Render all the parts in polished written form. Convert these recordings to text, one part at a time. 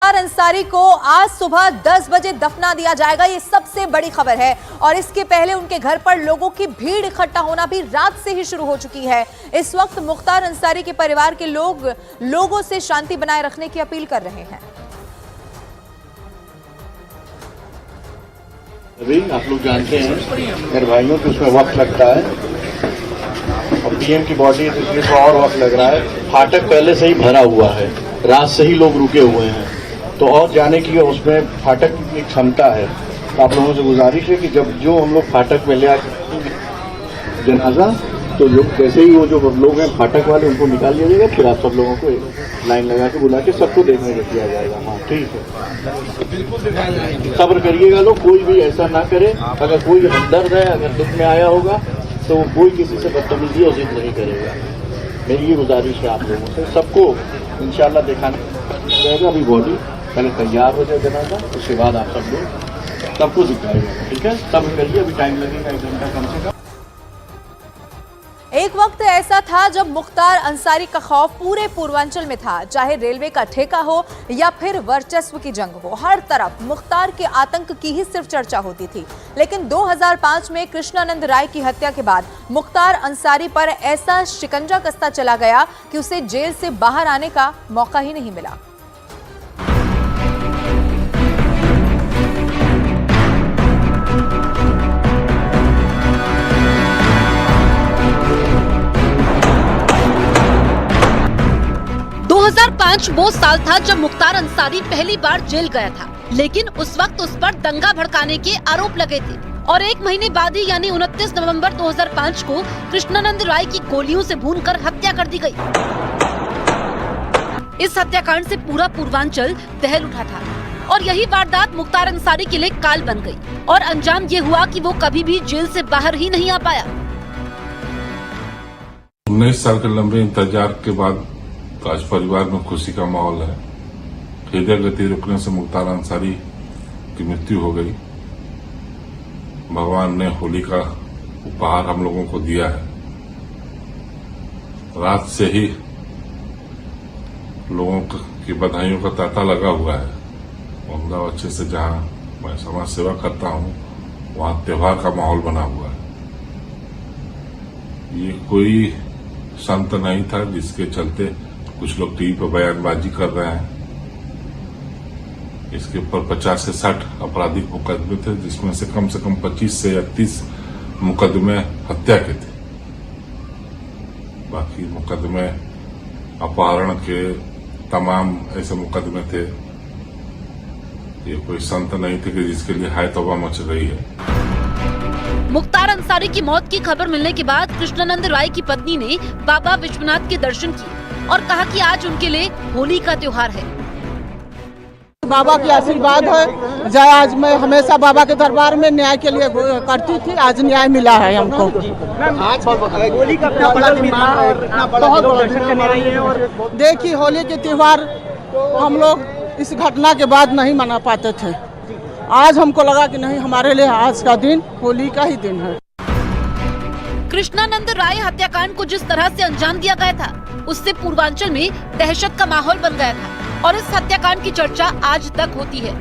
मुख्तार अंसारी को आज सुबह 10 बजे दफना दिया जाएगा। ये सबसे बड़ी खबर है और इसके पहले उनके घर पर लोगों की भीड़ इकट्ठा होना भी रात से ही शुरू हो चुकी है। इस वक्त मुख्तार अंसारी के परिवार के लोगों से शांति बनाए रखने की अपील कर रहे हैं। अभी आप लोग जानते हैं मेरे भाइयों को उसमें वक्त लगता है और पीएम की बॉडी है तो इसलिए थोड़ा और वक्त लग रहा है। फाटक पहले से ही भरा हुआ है, रात से ही लोग रुके हुए हैं, तो और जाने की उसमें फाटक की क्षमता है। तो आप लोगों से गुजारिश है कि जब जो हम लोग फाटक में ले आए जनाजा, तो लोग जैसे ही वो जो लोग हैं फाटक वाले उनको निकाल लिया जाएगा, फिर आप सब लोगों को लाइन लगा के बुला के सबको देखने को किया जाएगा। हाँ ठीक है, सब्र करिएगा लोग, कोई भी ऐसा ना करे। अगर कोई हमदर्द है, अगर दुख में आया होगा तो कोई किसी से बदतमीजी और जिद नहीं करेगा। मेरी ये गुजारिश है आप लोगों से, सबको इंशाल्लाह दिखाना जाएगा। अभी बॉडी पहले तैयार हो जाए जनाजा, उसके बाद आप सब लोग सबको दिखाएगा। ठीक है, सब्र करिए, अभी टाइम लगेगा 1 घंटा कम से कम। एक वक्त ऐसा था जब मुख्तार अंसारी का खौफ पूरे पूर्वांचल में था, चाहे रेलवे का ठेका हो या फिर वर्चस्व की जंग हो, हर तरफ मुख्तार के आतंक की ही सिर्फ चर्चा होती थी। लेकिन 2005 में कृष्णानंद राय की हत्या के बाद मुख्तार अंसारी पर ऐसा शिकंजा कसता चला गया कि उसे जेल से बाहर आने का मौका ही नहीं मिला। वो साल था जब मुख्तार अंसारी पहली बार जेल गया था, लेकिन उस वक्त उस पर दंगा भड़काने के आरोप लगे थे और 1 महीने बाद ही यानी 29 नवंबर 2005 को कृष्णानंद राय की गोलियों से भूनकर हत्या कर दी गई। इस हत्याकांड से पूरा पूर्वांचल दहल उठा था और यही वारदात मुख्तार अंसारी के लिए काल बन गई और अंजाम ये हुआ कि वो कभी भी जेल से बाहर ही नहीं आ पाया। 19 साल के लंबे इंतजार के बाद आज परिवार में खुशी का माहौल है। हृदय गति रुकने से मुख्तार अंसारी की मृत्यु हो गई। भगवान ने होली का उपहार हम लोगों को दिया है। रात से ही लोगों की बधाइयों का तांता लगा हुआ है। अहमदाबाद अच्छे से जहां मैं समाज सेवा करता हूं, वहां त्योहार का माहौल बना हुआ है। ये कोई संत नहीं था जिसके चलते कुछ लोग टीवी पर बयानबाजी कर रहे हैं। इसके ऊपर 50 से 60 आपराधिक मुकदमे थे, जिसमें से कम 25 से 30 मुकदमे हत्या के थे। बाकी मुकदमे अपहरण के तमाम ऐसे मुकदमे थे। ये कोई संत नहीं थे कि जिसके लिए हाय तौबा मच रही है। मुख्तार अंसारी की मौत की खबर मिलने के बाद कृष्णानंद राय की पत्नी ने बाबा विश्वनाथ के दर्शन किए और कहा कि आज उनके लिए होली का त्योहार है। बाबा की आशीर्वाद है, जय आज मैं हमेशा बाबा के दरबार में न्याय के लिए करती थी, आज न्याय मिला है हमको। आज होली का क्या बड़ा दिन था और बहुत दर्शन करने रही है। और देखिए होली के त्योहार हम लोग इस घटना के बाद नहीं मना पाते थे। आज हमको लगा कि नहीं, हमारे लिए आज का दिन होली का ही दिन है। कृष्णानंद राय हत्याकांड को जिस तरह से अंजाम दिया गया था, उससे पूर्वांचल में दहशत का माहौल बन गया था और इस हत्याकांड की चर्चा आज तक होती है।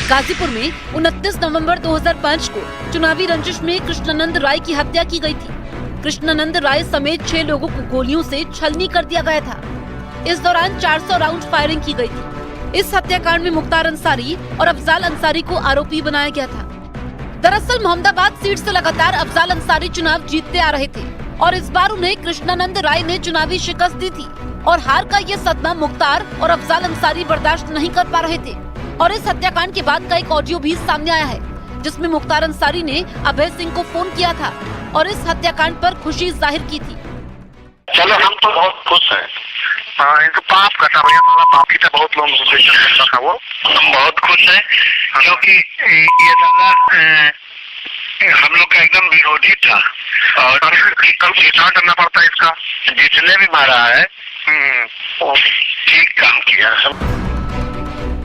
गाजीपुर में 29 नवंबर 2005 को चुनावी रंजिश में कृष्णानंद राय की हत्या की गई थी। कृष्णानंद राय समेत 6 लोगों को गोलियों से छलनी कर दिया गया था। इस दौरान 400 राउंड फायरिंग की गई थी। इस हत्याकांड में मुख्तार अंसारी और अफजाल अंसारी को आरोपी बनाया गया था। दरअसल मोहम्मदाबाद सीट से लगातार अफजाल अंसारी चुनाव जीतते आ रहे थे और इस बार उन्हें कृष्णानंद राय ने चुनावी शिकस्त दी थी और हार का ये सदमा मुख्तार और अफजाल अंसारी बर्दाश्त नहीं कर पा रहे थे। और इस हत्याकांड के बाद का एक ऑडियो भी सामने आया है, जिसमें मुख्तार अंसारी ने अभय सिंह को फोन किया था और इस हत्याकांड पर खुशी जाहिर की थी। चलो हम तो बहुत खुश हैं। इनको पाप करता भैया, साला पापी था, बहुत लोग था वो। हम बहुत खुश हैं क्योंकि ये साला हम लोग का एकदम विरोधी था और कल घिसाव करना पड़ता है इसका। जितने भी मारा है ठीक काम किया।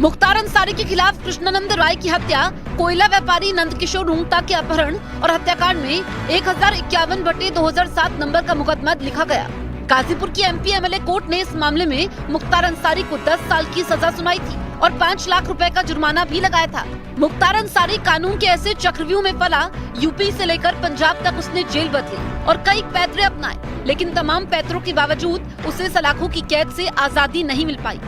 मुख्तार अंसारी के खिलाफ कृष्णानंद राय की हत्या, कोयला व्यापारी नंदकिशोर रुंगटा के अपहरण और हत्याकांड में 1051/2007 नंबर का मुकदमा लिखा गया। गाजीपुर की एमपी एमएलए कोर्ट ने इस मामले में मुख्तार अंसारी को 10 साल की सजा सुनाई थी और 5 लाख रुपए का जुर्माना भी लगाया था। मुख्तार अंसारी कानून के ऐसे चक्रव्यूह में फंसा, यूपी से लेकर पंजाब तक उसने जेल बदली और कई पैतरे अपनाए, लेकिन तमाम पैतरों के बावजूद उसे सलाखों की कैद से आजादी नहीं मिल पाई।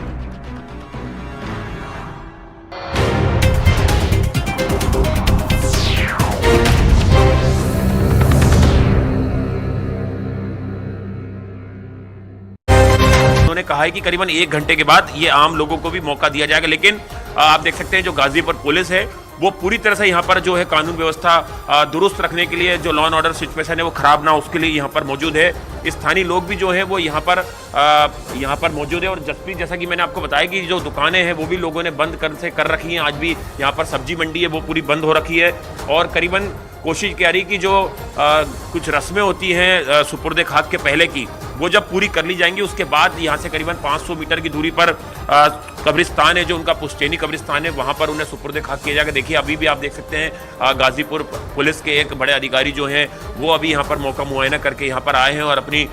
उन्होंने कहा है कि करीबन 1 घंटे के बाद ये आम लोगों को भी मौका दिया जाएगा, लेकिन आप देख सकते हैं जो गाजीपुर पुलिस है वो पूरी तरह से यहाँ पर जो है कानून व्यवस्था दुरुस्त रखने के लिए, जो लॉ एंड ऑर्डर सिचुएशन है वो खराब ना हो उसके लिए यहाँ पर मौजूद है। स्थानीय लोग भी जो है वो यहाँ पर मौजूद है। और जसप्रीत, जैसा कि मैंने आपको बताया कि जो दुकानें हैं वो भी लोगों ने बंद कर रखी हैं। आज भी यहाँ पर सब्जी मंडी है वो पूरी बंद हो रखी है और करीबन कोशिश की जा रही कि जो कुछ रस्में होती हैं सुपुर्द खाक के पहले की, वो जब पूरी कर ली जाएंगी उसके बाद यहाँ से करीबन 500 मीटर की दूरी पर कब्रिस्तान है, जो उनका पुश्तैनी कब्रिस्तान है, वहाँ पर उन्हें सुपुर्द खाक किया जाएगा। देखिए अभी भी आप देख सकते हैं गाजीपुर पुलिस के एक बड़े अधिकारी जो हैं वो अभी यहाँ पर मौका मुआयना करके यहाँ पर आए हैं और अपनी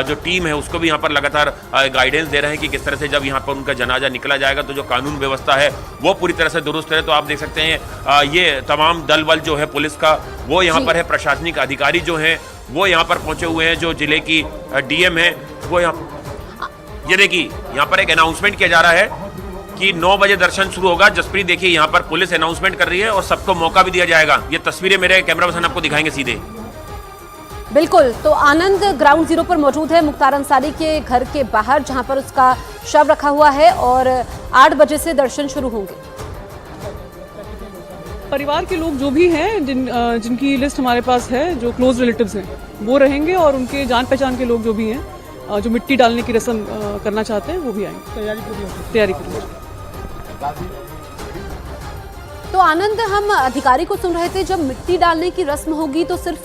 जो टीम है उसको भी यहाँ पर लगातार गाइडेंस दे रहे हैं कि किस तरह से जब यहाँ पर उनका जनाजा निकला जाएगा तो जो कानून व्यवस्था है वो पूरी तरह से दुरुस्त है। तो आप देख सकते हैं ये तमाम दल बल जो है पुलिस का वो यहाँ पर है, प्रशासनिक अधिकारी जो हैं वो यहाँ पर पहुंचे हुए हैं, जो जिले की डीएम है वो यहाँ, ये देखिए यहाँ पर एक अनाउंसमेंट किया जा रहा है कि 9 बजे दर्शन शुरू होगा। जसप्रीत देखिए यहाँ पर पुलिस अनाउंसमेंट कर रही है और सबको मौका भी दिया जाएगा। ये तस्वीरें मेरे कैमरा पर्सन आपको दिखाएंगे सीधे। बिल्कुल, तो आनंद ग्राउंड जीरो पर मौजूद है मुख्तार अंसारी के घर के बाहर, जहां पर उसका शव रखा हुआ है और 8 बजे से दर्शन शुरू होंगे। परिवार के लोग जो भी हैं जिनकी लिस्ट हमारे पास है, जो क्लोज रिलेटिव्स हैं वो रहेंगे और उनके जान पहचान के लोग जो भी हैं जो मिट्टी डालने की रस्म करना चाहते हैं वो भी आएंगे। तैयारी पूरी होगी। तो आनंद, हम अधिकारी को सुन रहे थे, जब मिट्टी डालने की रस्म होगी तो सिर्फ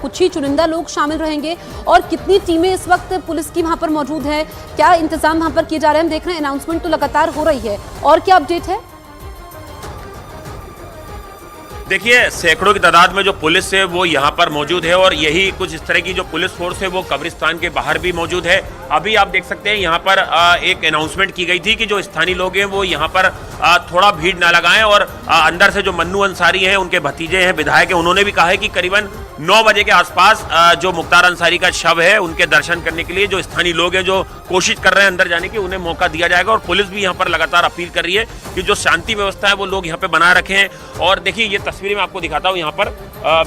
कुछ ही चुनिंदा लोग शामिल रहेंगे और कितनी टीमें इस वक्त पुलिस की वहां पर मौजूद है, क्या इंतजाम वहां पर किए जा रहे हैं? हम देख रहे हैं अनाउंसमेंट तो लगातार हो रही है, और क्या अपडेट है? देखिए सैकड़ों की तादाद में जो पुलिस है वो यहाँ पर मौजूद है और यही कुछ इस तरह की जो पुलिस फोर्स है वो कब्रिस्तान के बाहर भी मौजूद है। अभी आप देख सकते हैं यहाँ पर एक अनाउंसमेंट की गई थी कि जो स्थानीय लोग हैं वो यहाँ पर थोड़ा भीड़ ना लगाएं और अंदर से जो मन्नू अंसारी हैं, उनके भतीजे हैं, विधायक हैं, उन्होंने भी कहा है कि करीबन 9 बजे के आसपास जो मुख्तार अंसारी का शव है उनके दर्शन करने के लिए जो स्थानीय लोग हैं जो कोशिश कर रहे हैं अंदर जाने की, उन्हें मौका दिया जाएगा। और पुलिस भी यहाँ पर लगातार अपील कर रही है कि जो शांति व्यवस्था है वो लोग यहाँ पे बनाए रखें। और देखिए ये तस्वीरें मैं आपको दिखाता हूँ यहाँ पर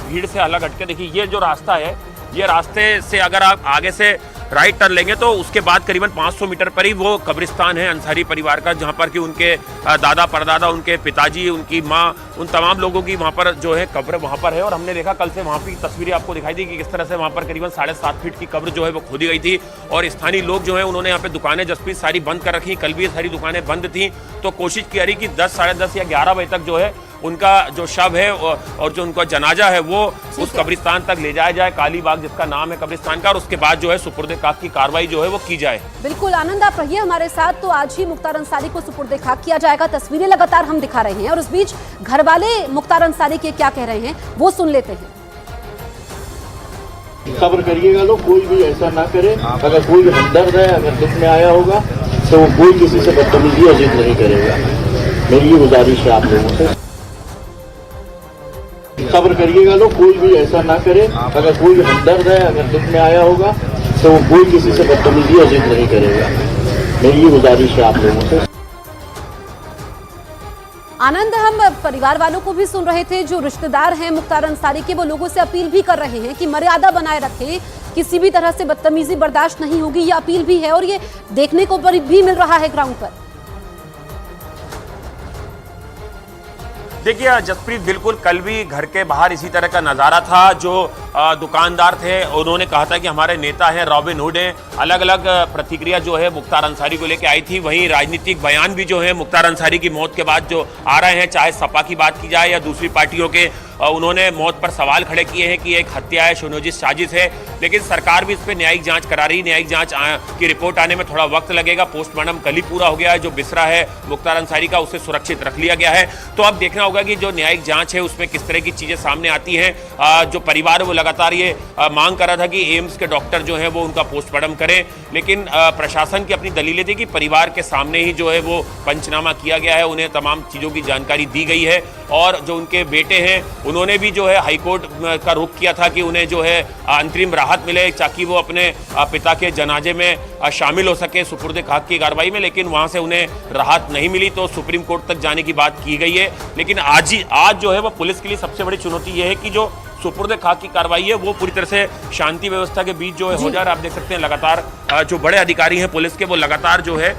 भीड़ से अलग हटके। देखिए ये जो रास्ता है, ये रास्ते से अगर आप आगे से राइट टर्न लेंगे तो उसके बाद करीबन 500 मीटर पर ही वो कब्रिस्तान है अंसारी परिवार का, जहाँ पर कि उनके दादा परदादा, उनके पिताजी, उनकी माँ, उन तमाम लोगों की वहाँ पर जो है कब्र वहाँ पर है। और हमने देखा कल से वहाँ की तस्वीरें आपको दिखाई दी कि किस तरह से वहाँ पर करीबन 7.5 फीट की कब्र जो है वो खोदी गई थी। और स्थानीय लोग जो है उन्होंने यहाँ पे दुकानें जसप्रीत सारी बंद कर रखी, कल भी सारी दुकानें बंद थी। तो कोशिश की जा रही कि 10, साढ़े 10 या 11 बजे तक जो है उनका जो शव है और जो उनका जनाजा है वो उस कब्रिस्तान तक ले जाया जाए, काली बाग जिसका नाम है कब्रिस्तान का, और उसके बाद जो है सुपुर्द खाक की कार्रवाई जो है वो की जाए। बिल्कुल आनंद, आप रहिए हमारे साथ। तो आज ही मुख्तार अंसारी को सुपुर्द खाक किया जाएगा, तस्वीरें लगातार हम दिखा रहे हैं और उस बीच घर वाले मुख्तार अंसारी के क्या कह रहे हैं वो सुन लेते हैं। सब्र करिएगा लोग, कोई भी ऐसा ना करे। अगर कोई हमदर्द है, अगर दुख में आया होगा तो कोई किसी से बदतमीजी या जिद नहीं करेगा। मेरी ये गुजारिश है आप लोगों से, सब्र करिएगा लोग, कोई भी ऐसा ना करे। अगर कोई हमदर्द है, अगर दुख में आया होगा तो कोई किसी से बदतमीजी या जिद नहीं करेगा। मेरी ये गुजारिश है आप लोगों से। आनंद, हम परिवार वालों को भी सुन रहे थे, जो रिश्तेदार हैं मुख्तार अंसारी के, वो लोगों से अपील भी कर रहे हैं कि मर्यादा बनाए रखें, किसी भी तरह से बदतमीजी बर्दाश्त नहीं होगी, ये अपील भी है और ये देखने को भी मिल रहा है ग्राउंड पर। देखिए जसप्रीत, बिल्कुल कल भी घर के बाहर इसी तरह का नज़ारा था। जो दुकानदार थे उन्होंने कहा था कि हमारे नेता हैं, रॉबिन हुड हैं। अलग अलग प्रतिक्रिया जो है मुख्तार अंसारी को लेकर आई थी। वहीं राजनीतिक बयान भी जो है मुख्तार अंसारी की मौत के बाद जो आ रहे हैं, चाहे सपा की बात की जाए या दूसरी पार्टियों के, उन्होंने मौत पर सवाल खड़े किए हैं कि एक हत्या है, सुनियोजित साजिश है। लेकिन सरकार भी इस पर न्यायिक जांच करा रही। न्यायिक जांच की रिपोर्ट आने में थोड़ा वक्त लगेगा। पोस्टमार्टम कल ही पूरा हो गया है। जो बिसरा है मुख्तार अंसारी का उसे सुरक्षित रख लिया गया है। तो अब देखना होगा कि जो न्यायिक जांच है उसमें किस तरह की चीजें सामने आती हैं। जो परिवार वो लगातार ये मांग कर रहा था कि एम्स के डॉक्टर जो है वो उनका पोस्टमार्टम करें, लेकिन प्रशासन की अपनी दलीलें थी कि परिवार के सामने ही जो है वो पंचनामा किया गया है, उन्हें तमाम चीज़ों की जानकारी दी गई है। और जो उनके बेटे हैं उन्होंने भी जो है हाईकोर्ट का रुख किया था कि उन्हें जो है अंतरिम राहत मिले ताकि वो अपने पिता के जनाजे में शामिल हो सके सुपुर्द खाक की कार्रवाई में, लेकिन वहां से उन्हें राहत नहीं मिली तो सुप्रीम कोर्ट तक जाने की बात की गई है। लेकिन आज जो है वो पुलिस के लिए सबसे बड़ी चुनौती ये है कि जो सुपुर्द खाक की कार्रवाई है वो पूरी तरह से शांति व्यवस्था के बीच जो है हो जा रहा है। आप देख सकते हैं लगातार जो बड़े अधिकारी हैं पुलिस के वो लगातार जो है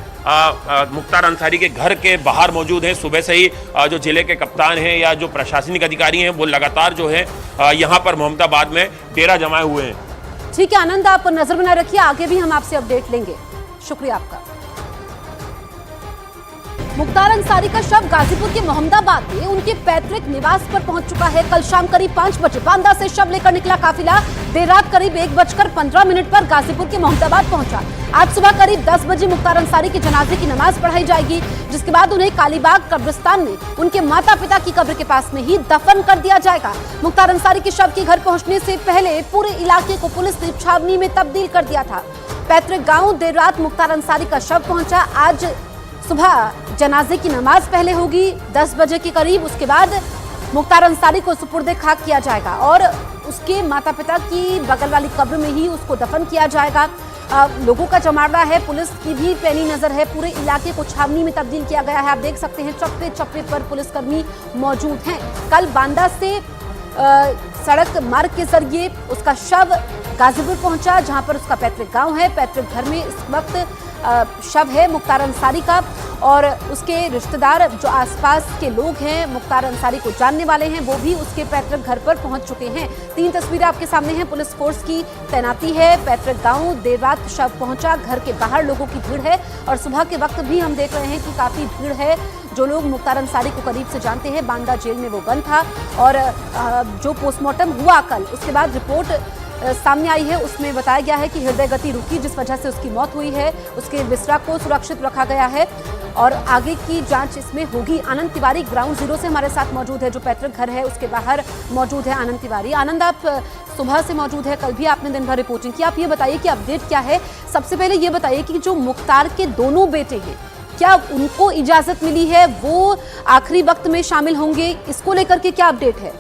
मुख्तार अंसारी के घर के बाहर मौजूद हैं। सुबह से ही जो जिले के कप्तान हैं या जो प्रशासनिक अधिकारी हैं वो लगातार जो है यहाँ पर मोहम्मदाबाद में डेरा जमाए हुए हैं। ठीक है आनंद, आप नजर बनाए रखिए, आगे भी हम आपसे अपडेट लेंगे। शुक्रिया आपका। मुख्तार अंसारी का शव गाजीपुर के मोहम्मदाबाद में उनके पैतृक निवास पर पहुंच चुका है। कल शाम करीब 5 बजे बांदा से शव लेकर निकला काफिला देर रात करीब 1:15 पर गाजीपुर के मोहम्मदाबाद पहुंचा। आज सुबह करीब 10 बजे मुख्तार अंसारी के जनाजे की नमाज पढ़ाई जाएगी, जिसके बाद उन्हें कालीबाग कब्रिस्तान में उनके माता पिता की कब्र के पास में ही दफन कर दिया जाएगा। मुख्तार अंसारी के शव के घर पहुंचने से पहले पूरे इलाके को पुलिस ने छावनी में तब्दील कर दिया था। पैतृक गाँव देर रात मुख्तार अंसारी का शव पहुंचा। आज सुबह जनाजे की नमाज पहले होगी 10 बजे के करीब, उसके बाद मुख्तार अंसारी को सुपुर्द खाक किया जाएगा और उसके माता पिता की बगल वाली कब्र में ही उसको दफन किया जाएगा। लोगों का जमावड़ा है, पुलिस की भी पैनी नजर है, पूरे इलाके को छावनी में तब्दील किया गया है। आप देख सकते हैं चप्पे चप्पे पर पुलिसकर्मी मौजूद हैं। कल बांदा से सड़क मार्ग के जरिए उसका शव गाजीपुर पहुंचा, जहां पर उसका पैतृक गांव है। पैतृक घर में इस वक्त शव है मुख्तार अंसारी का और उसके रिश्तेदार जो आसपास के लोग हैं मुख्तार अंसारी को जानने वाले हैं वो भी उसके पैतृक घर पर पहुंच चुके हैं। 3 तस्वीरें आपके सामने हैं। पुलिस फोर्स की तैनाती है। पैतृक गांव देर रात शव पहुंचा, घर के बाहर लोगों की भीड़ है और सुबह के वक्त भी हम देख रहे हैं कि काफी भीड़ है। जो लोग मुख्तार अंसारी को करीब से जानते हैं, बांदा जेल में वो बंद था और जो पोस्टमार्टम हुआ कल, उसके बाद रिपोर्ट सामने आई है, उसमें बताया गया है कि हृदय गति रुकी जिस वजह से उसकी मौत हुई है। उसके बिस्तरा को सुरक्षित रखा गया है और आगे की जांच इसमें होगी। आनंद तिवारी ग्राउंड जीरो से हमारे साथ मौजूद है, जो पैतृक घर है उसके बाहर मौजूद है आनंद तिवारी। आनंद, आप सुबह से मौजूद है, कल भी आपने दिन भर रिपोर्टिंग की, आप ये बताइए कि अपडेट क्या है। सबसे पहले ये बताइए कि जो मुख्तार के दोनों बेटे हैं, क्या उनको इजाजत मिली है, वो आखिरी वक्त में शामिल होंगे, इसको लेकर के क्या अपडेट है?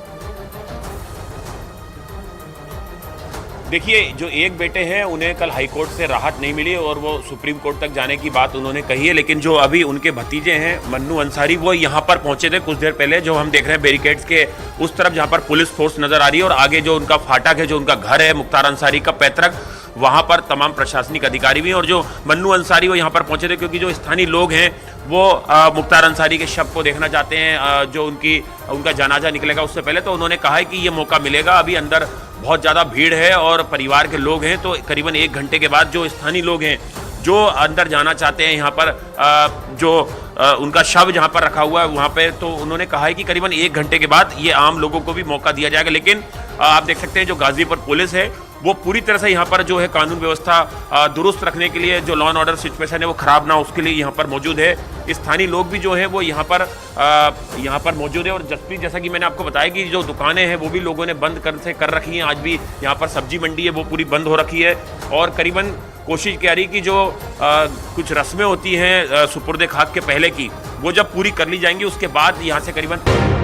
देखिए, जो एक बेटे हैं उन्हें कल हाईकोर्ट से राहत नहीं मिली और वो सुप्रीम कोर्ट तक जाने की बात उन्होंने कही है, लेकिन जो अभी उनके भतीजे हैं मन्नू अंसारी वो यहाँ पर पहुंचे थे कुछ देर पहले। जो हम देख रहे हैं बैरिकेड्स के उस तरफ जहाँ पर पुलिस फोर्स नजर आ रही है और आगे जो उनका फाटक है, जो उनका घर है मुख्तार अंसारी का पैतृक, वहाँ पर तमाम प्रशासनिक अधिकारी भी हैं। और जो मन्नू अंसारी वो यहाँ पर पहुंचे थे क्योंकि जो स्थानीय लोग हैं वो मुख्तार अंसारी के शव को देखना चाहते हैं। जो उनका जनाजा निकलेगा उससे पहले तो उन्होंने कहा है कि ये मौका मिलेगा। अभी अंदर बहुत ज़्यादा भीड़ है और परिवार के लोग हैं, तो करीबन 1 घंटे के बाद जो स्थानीय लोग हैं जो अंदर जाना चाहते हैं यहाँ पर उनका शव जहाँ पर रखा हुआ है वहाँ पे, तो उन्होंने कहा है कि करीबन 1 घंटे के बाद ये आम लोगों को भी मौका दिया जाएगा। लेकिन आप देख सकते हैं जो गाजीपुर पुलिस है वो पूरी तरह से यहाँ पर जो है कानून व्यवस्था दुरुस्त रखने के लिए, जो लॉ एंड ऑर्डर सिचुएशन है वो खराब ना उसके लिए यहाँ पर मौजूद है। स्थानीय लोग भी जो है वो यहाँ पर मौजूद है। और जैसा कि मैंने आपको बताया कि जो दुकानें हैं वो भी लोगों ने बंद कर रखी हैं। आज भी यहाँ पर सब्जी मंडी है वो पूरी बंद हो रखी है और करीबन कोशिश की जा रही कि जो कुछ रस्में होती हैं सुपुर्द खाक के पहले की, वो जब पूरी कर ली जाएंगी उसके बाद यहाँ से करीबन